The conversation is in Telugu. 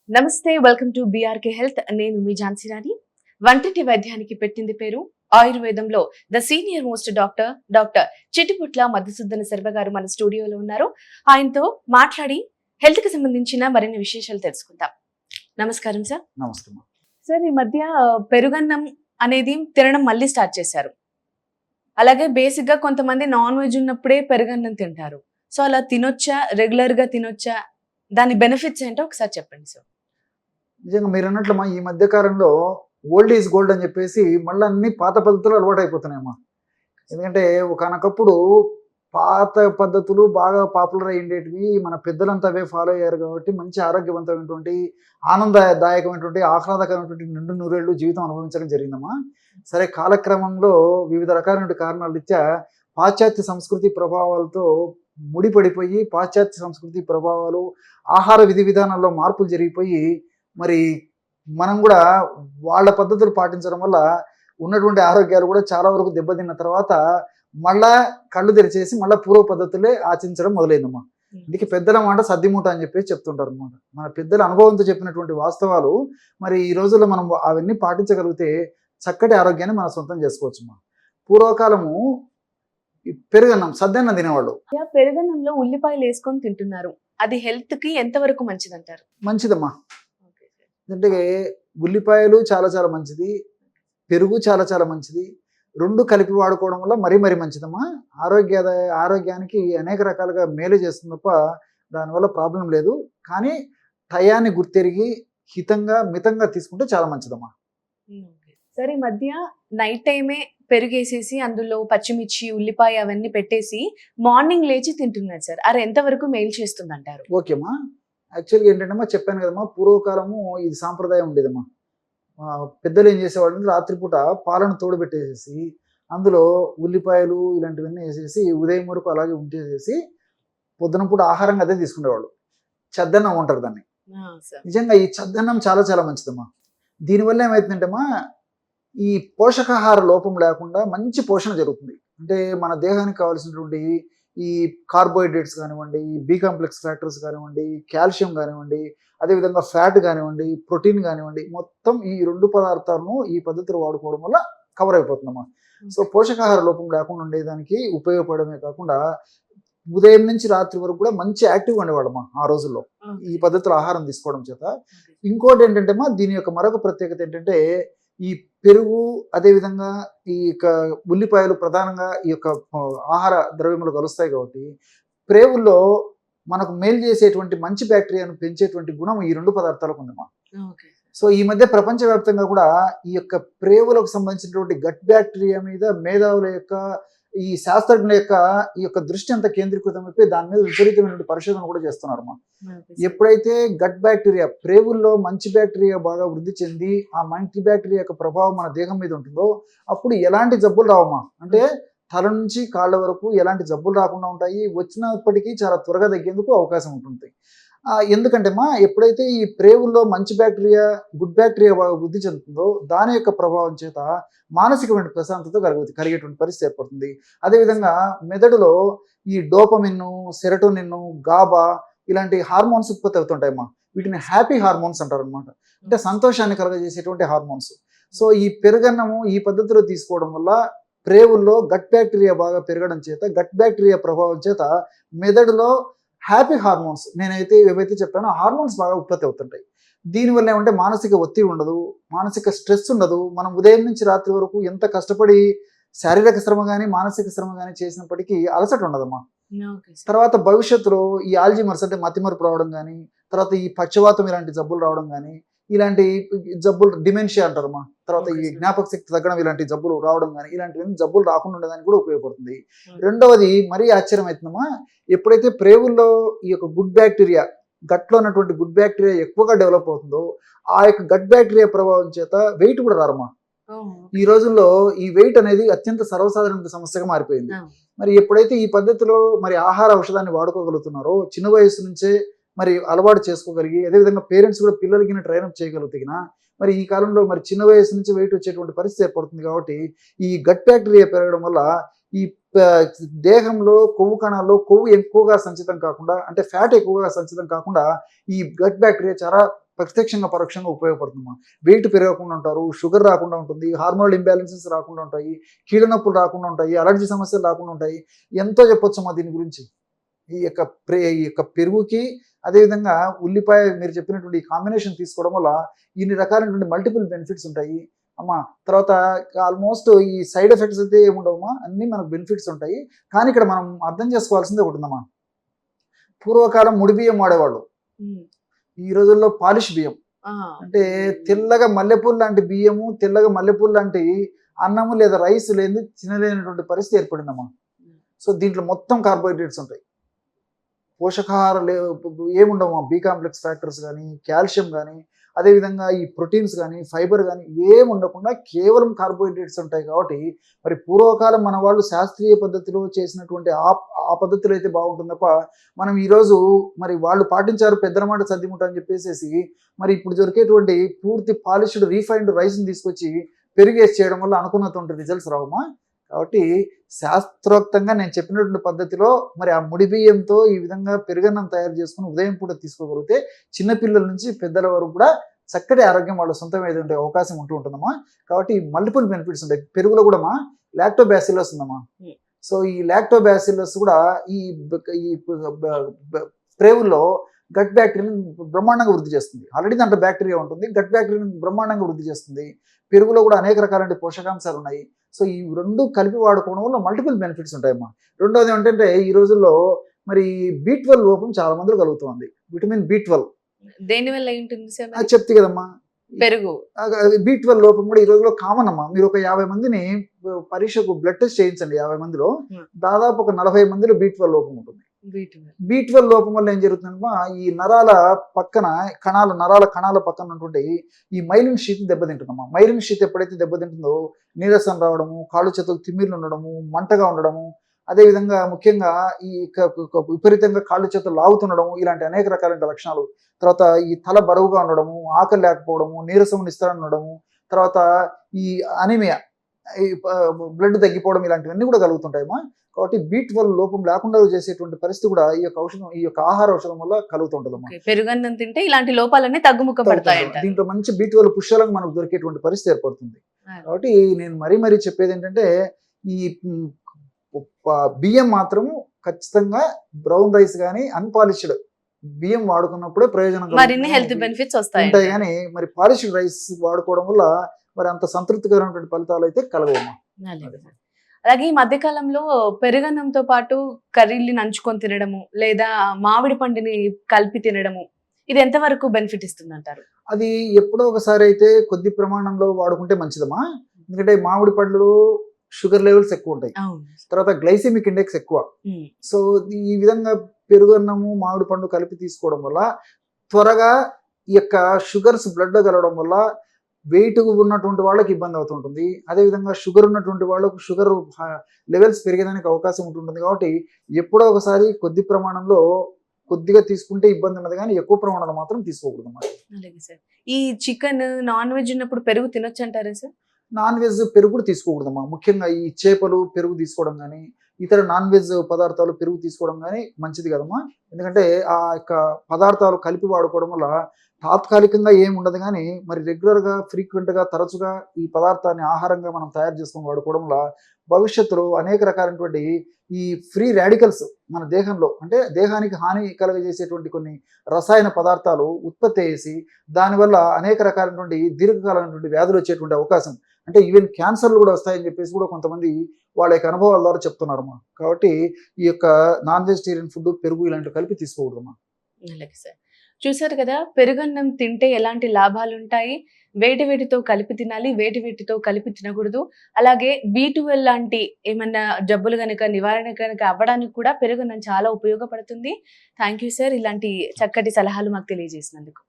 నమస్తే, వెల్కమ్ టు బీఆర్కే హెల్త్. నేను మీ ఝాన్సీ రాణి. వంటింటి వైద్యానికి పెట్టింది పేరు. ఆయుర్వేదంలో the senior most doctor Chittiputla Madhusudana Sharma గారు మన స్టూడియోలో ఉన్నారు. ఆయనతో మాట్లాడి హెల్త్ కి సంబంధించిన మరిన్ని విశేషాలు తెలుసుకుందాం. నమస్కారం సార్. నమస్తే. సార్, ఈ మధ్య పెరుగన్నం అనేది తినడం మళ్ళీ స్టార్ట్ చేశారు. అలాగే బేసిక్ గా కొంతమంది నాన్ వెజ్ ఉన్నప్పుడే పెరుగన్నం తింటారు. సో అలా తినొచ్చా, రెగ్యులర్ గా తినొచ్చా, దాని బెనిఫిట్స్ ఏంటో ఒకసారి చెప్పండి సార్. నిజంగా మీరు అన్నట్లమ్మా, ఈ మధ్య కాలంలో ఓల్డ్ ఈజ్ గోల్డ్ అని చెప్పేసి మళ్ళీ అన్ని పాత పద్ధతులు అలవాటు అయిపోతున్నాయమ్మా. ఎందుకంటే ఒకనొకప్పుడు పాత పద్ధతులు బాగా పాపులర్ అయ్యేటివి, మన పెద్దలంతా అవే ఫాలో అయ్యారు కాబట్టి మంచి ఆరోగ్యవంతమైనటువంటి, ఆనందదాయకమైనటువంటి, ఆహ్లాదకరమైనటువంటి నిండు నూరేళ్లు జీవితం అనుభవించడం జరిగిందమ్మా. సరే, కాలక్రమంలో వివిధ రకాలైన కారణాల రీత్యా పాశ్చాత్య సంస్కృతి ప్రభావాలతో ముడిపడిపోయి, పాశ్చాత్య సంస్కృతి ప్రభావాలు, ఆహార విధి విధానాల్లో మార్పులు జరిగిపోయి, మరి మనం కూడా వాళ్ళ పద్ధతులు పాటించడం వల్ల ఉన్నటువంటి ఆరోగ్యాలు కూడా చాలా వరకు దెబ్బతిన్న తర్వాత మళ్ళా కళ్ళు తెరిచేసి మళ్ళీ పూర్వ పద్ధతులే ఆచరించడం మొదలైందమ్మా. ఇందుకే పెద్దల మాట సద్దిమూట అని చెప్పేసి చెప్తుంటారు అనమాట. మన పెద్దల అనుభవంతో చెప్పినటువంటి వాస్తవాలు మరి ఈ రోజుల్లో మనం అవన్నీ పాటించగలిగితే చక్కటి ఆరోగ్యాన్ని మనం సొంతం చేసుకోవచ్చమ్మా. పూర్వకాలము పెరుగన్నం, సద్దన్నం తినేవాళ్ళు. పెరుగన్నంలో ఉల్లిపాయలు వేసుకొని తింటున్నారు. అది హెల్త్ కి ఎంతవరకు మంచిదంటారు? మంచిదమ్మా. అంటే ఉల్లిపాయలు చాలా చాలా మంచిది, పెరుగు చాలా చాలా మంచిది. రెండు కలిపి వాడుకోవడం వల్ల మరీ మంచిదమ్మా. ఆరోగ్యానికి అనేక రకాలుగా మేలు చేస్తుంది తప్ప దానివల్ల ప్రాబ్లం లేదు. కానీ టయాన్ని గుర్తెరిగి హితంగా మితంగా తీసుకుంటే చాలా మంచిదమ్మా. సరే, ఈ మధ్య నైట్ టైమే పెరుగేసేసి అందులో పచ్చిమిర్చి, ఉల్లిపాయ అవన్నీ పెట్టేసి మార్నింగ్ లేచి తింటున్నారు సార్. అది ఎంతవరకు మేలు చేస్తుంది అంటారు? ఓకేమ్మా. యాక్చువల్గా ఏంటంటే చెప్పాను కదమ్మా, పూర్వకాలము ఇది సాంప్రదాయం ఉండేదమ్మా. పెద్దలు ఏం చేసేవాళ్ళు, రాత్రిపూట పాలను తోడుబెట్టేసేసి అందులో ఉల్లిపాయలు ఇలాంటివన్నీ వేసేసి ఉదయం వరకు అలాగే ఉంచేసేసి పొద్దున పూట ఆహారంగా అదే తీసుకునేవాళ్ళు. చద్దన్నం అంటారు దాన్ని. నిజంగా ఈ చద్దన్నం చాలా చాలా మంచిదమ్మా. దీనివల్ల ఏమవుతుందంటేమ్మా, ఈ పోషకాహార లోపం లేకుండా మంచి పోషణ జరుగుతుంది. అంటే మన దేహానికి కావాల్సినటువంటి ఈ కార్బోహైడ్రేట్స్ కానివ్వండి, బి కాంప్లెక్స్ ఫ్యాక్టర్స్ కానివ్వండి, కాల్షియం కానివ్వండి, అదేవిధంగా ఫ్యాట్ కానివ్వండి, ప్రోటీన్ కానివ్వండి, మొత్తం ఈ రెండు పదార్థాలను ఈ పద్ధతిలో వాడుకోవడం వల్ల కవర్ అయిపోతుందమ్మా. సో పోషకాహార లోపం లేకుండా ఉండేదానికి ఉపయోగపడమే కాకుండా ఉదయం నుంచి రాత్రి వరకు కూడా మంచి యాక్టివ్గా ఉండేవాడమ్మా ఆ రోజుల్లో ఈ పద్ధతిలో ఆహారం తీసుకోవడం చేత. ఇంకోటి ఏంటంటే దీని యొక్క మరొక ప్రత్యేకత ఏంటంటే, ఈ పెరుగు అదేవిధంగా ఈ యొక్క ఉల్లిపాయలు ప్రధానంగా ఈ యొక్క ఆహార ద్రవ్యములు కలుస్తాయి కాబట్టి ప్రేవుల్లో మనకు మేలు చేసేటువంటి మంచి బ్యాక్టీరియాను పెంచేటువంటి గుణం ఈ రెండు పదార్థాలకు ఉందమ్మా. సో ఈ మధ్య ప్రపంచవ్యాప్తంగా కూడా ఈ యొక్క ప్రేవులకు సంబంధించినటువంటి గట్ బ్యాక్టీరియా మీద మేధావుల యొక్క, ఈ శాస్త్రజ్ఞుల యొక్క ఈ యొక్క దృష్టి అంతా కేంద్రీకృతం అయిపోయి దాని మీద విపరీతమైన పరిశోధన కూడా చేస్తున్నారమ్మా. ఎప్పుడైతే గట్ బ్యాక్టీరియా, ప్రేవుల్లో మంచి బ్యాక్టీరియా బాగా వృద్ధి చెంది ఆ మంచి బ్యాక్టీరియా యొక్క ప్రభావం మన దేహం మీద ఉంటుందో అప్పుడు ఎలాంటి జబ్బులు రావమ్మా. అంటే తల నుంచి కాళ్ళ వరకు ఎలాంటి జబ్బులు రాకుండా ఉంటాయి. వచ్చినప్పటికీ చాలా త్వరగా తగ్గేందుకు అవకాశం ఉంటుంది. ఎందుకంటే ఎప్పుడైతే ఈ ప్రేవుల్లో మంచి బ్యాక్టీరియా, గుడ్ బ్యాక్టీరియా బాగా వృద్ధి చెందుతుందో దాని యొక్క ప్రభావం చేత మానసికమైన ప్రశాంతత కలిగేటువంటి పరిస్థితి ఏర్పడుతుంది. అదేవిధంగా మెదడులో ఈ డోపమిన్, సెరటోనిన్, గాబా ఇలాంటి హార్మోన్స్ ఉత్పత్తి అవుతుంటాయమ్మా. వీటిని హ్యాపీ హార్మోన్స్ అంటారు అనమాట. అంటే సంతోషాన్ని కలగజేసేటువంటి హార్మోన్స్. సో ఈ పెరుగన్నము ఈ పద్ధతిలో తీసుకోవడం వల్ల ప్రేవుల్లో గట్ బ్యాక్టీరియా బాగా పెరగడం చేత, గట్ బ్యాక్టీరియా ప్రభావం చేత మెదడులో హ్యాపీ హార్మోన్స్, నేనైతే ఏవైతే చెప్పానో హార్మోన్స్ బాగా ఉత్పత్తి అవుతుంటాయి. దీనివల్ల ఏమంటే మానసిక ఒత్తిడి ఉండదు, మానసిక స్ట్రెస్ ఉండదు. మనం ఉదయం నుంచి రాత్రి వరకు ఎంత కష్టపడి శారీరక శ్రమ కానీ మానసిక శ్రమ కానీ చేసినప్పటికీ అలసట ఉండదమ్మా. తర్వాత భవిష్యత్తులో ఈ ఆల్జీమర్స్ అంటే మతిమరుపు రావడం కానీ, తర్వాత ఈ పక్షవాతం ఇలాంటి జబ్బులు రావడం కానీ, ఇలాంటి జబ్బులు డిమెన్షియా అంటారమ్మా, తర్వాత ఈ జ్ఞాపక శక్తి తగ్గడం ఇలాంటి జబ్బులు రావడం కానీ, ఇలాంటివన్నీ జబ్బులు రాకుండా ఉండడానికి కూడా ఉపయోగపడుతుంది. రెండవది మరీ ఆశ్చర్యం అవుతుందమ్మా, ఎప్పుడైతే ప్రేవుల్లో ఈ యొక్క గుడ్ బ్యాక్టీరియా, గట్లో ఉన్నటువంటి గుడ్ బ్యాక్టీరియా ఎక్కువగా డెవలప్ అవుతుందో ఆ యొక్క గట్ బ్యాక్టీరియా ప్రభావం చేత వెయిట్ కూడా రారమ్మా. ఈ రోజుల్లో ఈ వెయిట్ అనేది అత్యంత సర్వసాధారణ సమస్యగా మారిపోయింది. మరి ఎప్పుడైతే ఈ పద్ధతిలో మరి ఆహార ఔషధాన్ని వాడుకోగలుగుతున్నారో, చిన్న వయసు నుంచే మరి అలవాటు చేసుకోగలిగి, అదేవిధంగా పేరెంట్స్ కూడా పిల్లలకి ట్రైనప్ చేయగలుగుతున్నా మరి ఈ కాలంలో మరి చిన్న వయసు నుంచి వెయిట్ వచ్చేటువంటి పరిస్థితి ఏర్పడుతుంది. కాబట్టి ఈ గట్ బ్యాక్టీరియా పెరగడం వల్ల ఈ దేహంలో కొవ్వు కణాల్లో కొవ్వు ఎక్కువగా సంచితం కాకుండా, అంటే ఫ్యాట్ ఎక్కువగా సంచితం కాకుండా ఈ గట్ బ్యాక్టీరియా చాలా ప్రత్యక్షంగా పరోక్షంగా ఉపయోగపడుతుందమ్మా. వెయిట్ పెరగకుండా ఉంటారు, షుగర్ రాకుండా ఉంటుంది, హార్మోనల్ ఇంబ్యాలెన్సెస్ రాకుండా ఉంటాయి, కీళ్ళ నొప్పులు రాకుండా ఉంటాయి, అలర్జీ సమస్యలు రాకుండా ఉంటాయి. ఎంతో చెప్పొచ్చమ్మా దీని గురించి. ఈ యొక్క పెరుగుకి అదేవిధంగా ఉల్లిపాయ మీరు చెప్పినటువంటి ఈ కాంబినేషన్ తీసుకోవడం వల్ల ఇన్ని రకాలైనటువంటి మల్టిపుల్ బెనిఫిట్స్ ఉంటాయి అమ్మా. తర్వాత ఆల్మోస్ట్ ఈ సైడ్ ఎఫెక్ట్స్ అయితే ఏముండవమ్మా, అన్నీ మనకు బెనిఫిట్స్ ఉంటాయి. కానీ ఇక్కడ మనం అర్థం చేసుకోవాల్సింది ఒకటి ఉందమ్మా. పూర్వకాలం ముడి బియ్యం వాడేవాళ్ళు, ఈ రోజుల్లో పాలిష్ బియ్యం. అంటే తెల్లగా మల్లెపూలు లాంటి బియ్యము, తెల్లగా మల్లెపూలు లాంటి అన్నము లేదా రైస్ లేని తినలేనటువంటి పరిస్థితి ఏర్పడిందమ్మా. సో దీంట్లో మొత్తం కార్బోహైడ్రేట్స్ ఉంటాయి, పోషకాహార ఏముండవు, బి కాంప్లెక్స్ ఫ్యాక్టర్స్ కానీ, కాల్షియం కానీ, అదేవిధంగా ఈ ప్రోటీన్స్ కానీ, ఫైబర్ కానీ ఏమి ఉండకుండా కేవలం కార్బోహైడ్రేట్స్ ఉంటాయి. కాబట్టి మరి పూర్వకాలం మన వాళ్ళు శాస్త్రీయ పద్ధతిలో చేసినటువంటి ఆ పద్ధతిలో అయితే బాగుంటుంది తప్ప మనం ఈరోజు మరి వాళ్ళు పాటించారు పెద్దల మాట సర్దిముట్ట అని చెప్పేసి మరి ఇప్పుడు దొరికేటువంటి పూర్తి పాలిష్డ్ రీఫైన్డ్ రైస్ని తీసుకొచ్చి పెరిగేసి చేయడం వల్ల అనుకున్నటువంటి రిజల్ట్స్ రావమ్మా. కాబట్టి శాస్త్రోక్తంగా నేను చెప్పినటువంటి పద్ధతిలో మరి ఆ ముడి బియ్యంతో ఈ విధంగా పెరుగన్నం తయారు చేసుకుని ఉదయం పూట తీసుకోగలిగితే చిన్నపిల్లల నుంచి పెద్దల వరకు కూడా చక్కటి ఆరోగ్యం వాళ్ళ సొంతం ఏదంటే అవకాశం ఉంటుందమ్మా. కాబట్టి మల్టిపుల్ బెనిఫిట్స్ ఉంటాయి. పెరుగులో కూడా లాక్టోబాసిల్లస్ ఉందమ్మా. సో ఈ లాక్టోబాసిల్లస్ కూడా ఈ ప్రేవుల్లో గట్ బ్యాక్టీరియాని బ్రహ్మాండంగా వృద్ధి చేస్తుంది. ఆల్రెడీ దాంట్లో బ్యాక్టీరియా ఉంటుంది, గట్ బ్యాక్టీరియాని బ్రహ్మాండంగా వృద్ధి చేస్తుంది. పెరుగులో కూడా అనేక రకాలైన పోషకాంశాలు ఉన్నాయి. సో ఈ రెండు కలిపి వాడుకోవడం వల్ల మల్టిపుల్ బెనిఫిట్స్ ఉంటాయమ్మా. రెండోది ఏంటంటే ఈ రోజుల్లో మరి B12 లోపం చాలా మందిలో కలుగుతుంది. విటమిన్ B12 దేని వల్ల ఏంటుంది సార్? అది చెప్తే కదమ్మా, పెరుగు B12 లోపం కూడా ఈ రోజులో కామన్ అమ్మా. మీరు ఒక 50 మందిని పరీక్షకు బ్లడ్ టెస్ట్ చేయించండి. 50 మందిలో దాదాపు ఒక 40 మందిలో B12 లోపం ఉంటుంది. B12 లోపం వల్ల ఏం జరుగుతుందమ్మా, ఈ నరాల కణాల పక్కన ఉన్నటువంటి ఈ మైలిన్ షీత్ దెబ్బతింటుందమ్మా. మైలిన్ షీత్ ఎప్పుడైతే దెబ్బతింటుందో నీరసం రావడము, కాళ్ళు చేతులు తిమ్మిర్లు ఉండడము, మంటగా ఉండడము, అదేవిధంగా ముఖ్యంగా ఈ విపరీతంగా కాళ్ళు చేతులు లాగుతుండడము, ఇలాంటి అనేక రకాలైన లక్షణాలు. తర్వాత ఈ తల బరువుగా ఉండడము, ఆకలి లేకపోవడము, నీరసం నిస్తరణ ఉండడము, తర్వాత ఈ అనీమియా, ఈ బ్లడ్ తగ్గిపోవడం, ఇలాంటివన్నీ కూడా కలుగుతుంటాయమ్మా. కాబట్టి B12 లోపం లేకుండా చేసేటువంటి పరిస్థితి కూడా ఈ యొక్క ఆహార ఔషధం వల్ల కలుగుతుంటదమ్మా. పెరుగన్నం తింటే ఇలాంటి లోపాలన్నీ తగ్గుముఖ పడతాయంట. దీంట్లో మంచి B12 పుష్కలంగా మనకు దొరికేటువంటి పరిస్థితి ఏర్పడుతుంది. కాబట్టి నేను మరీ చెప్పేది ఏంటంటే ఈ బియ్యం మాత్రము ఖచ్చితంగా బ్రౌన్ రైస్ కానీ అన్పాలిష్డ్ బియ్యం వాడుకున్నప్పుడే ప్రయోజనం మరిన్ని హెల్త్ బెనిఫిట్స్ ఉంటాయి. కానీ మరి పాలిష్డ్ రైస్ వాడుకోవడం వల్ల మరి అంత సంతృప్తికరమైనటువంటి ఫలితాలు అయితే కలగవమ్మా. అలాగే ఈ మధ్యకాలంలో పెరుగన్నంతో పాటు కర్రీల్ని నంచుకొని తినడము లేదా మామిడి పండుని కలిపి తినడము, ఇది ఎంతవరకు బెనిఫిట్ ఇస్తుంది అంటారు? అది ఎప్పుడో ఒకసారి అయితే కొద్ది ప్రమాణంలో వాడుకుంటే మంచిదమ్మా. ఎందుకంటే మామిడి పండ్లు షుగర్ లెవెల్స్ ఎక్కువ ఉంటాయి, తర్వాత గ్లైసెమిక్ ఇండెక్స్ ఎక్కువ. సో ఈ విధంగా పెరుగన్నము మామిడి పండు కలిపి తీసుకోవడం వల్ల త్వరగా ఈ యొక్క షుగర్స్ బ్లడ్ లో కలవడం వల్ల వెయిట్ ఉన్నటువంటి వాళ్ళకి ఇబ్బంది అవుతుంటుంది. అదేవిధంగా షుగర్ ఉన్నటువంటి వాళ్ళకు షుగర్ లెవెల్స్ పెరిగేదానికి అవకాశం ఉంటుంది. కాబట్టి ఎప్పుడో ఒకసారి కొద్ది ప్రమాణంలో కొద్దిగా తీసుకుంటే ఇబ్బంది ఉన్నది, కానీ ఎక్కువ ప్రమాణంలో మాత్రం తీసుకోకూడదు అన్నమాట. అలాగే సార్. ఈ చికెన్ నాన్ వెజ్ ఉన్నప్పుడు పెరుగు తినొచ్చు అంటారా సార్? నాన్ వెజ్ పెరుగు కూడా తీసుకోకూడదమ్మా. ముఖ్యంగా ఈ చేపలు పెరుగు తీసుకోవడం కానీ, ఇతర నాన్ వెజ్ పదార్థాలు పెరుగు తీసుకోవడం కానీ మంచిది కదమ్మా. ఎందుకంటే ఆ యొక్క పదార్థాలు కలిపి వాడుకోవడం వల్ల తాత్కాలికంగా ఏమి ఉండదు, కానీ మరి రెగ్యులర్గా ఫ్రీక్వెంట్గా తరచుగా ఈ పదార్థాన్ని ఆహారంగా మనం తయారు చేసుకొని వాడుకోవడం వల్ల భవిష్యత్తులో అనేక రకాలైనటువంటి ఈ ఫ్రీ రాడికల్స్ మన దేహంలో, అంటే దేహానికి హాని కలుగజేసేటువంటి కొన్ని రసాయన పదార్థాలు ఉత్పత్తి చేసి దానివల్ల అనేక రకాలైనటువంటి దీర్ఘకాలమైనటువంటి వ్యాధులు వచ్చేటువంటి అవకాశం, అంటే ఈవెన్ క్యాన్సర్లు కూడా వస్తాయని చెప్పేసి కూడా కొంతమంది వాళ్ళ యొక్క అనుభవాల ద్వారా చెప్తున్నారమ్మా. కాబట్టి ఈ యొక్క నాన్ వెజిటేరియన్ ఫుడ్ పెరుగు ఇలాంటివి కలిపి తీసుకోకూడదమ్మా. అలాగే సార్. చూసారు కదా, పెరుగన్నం తింటే ఎలాంటి లాభాలు ఉంటాయి, వేటితో కలిపి తినాలి, వేటితో కలిపి తినకూడదు, అలాగే B12 లాంటి ఏమన్నా జబ్బులు కనుక నివారణ కనుక అవ్వడానికి కూడా పెరుగన్నం చాలా ఉపయోగపడుతుంది. థ్యాంక్ యూ సార్, ఇలాంటి చక్కటి సలహాలు మాకు తెలియజేసినందుకు.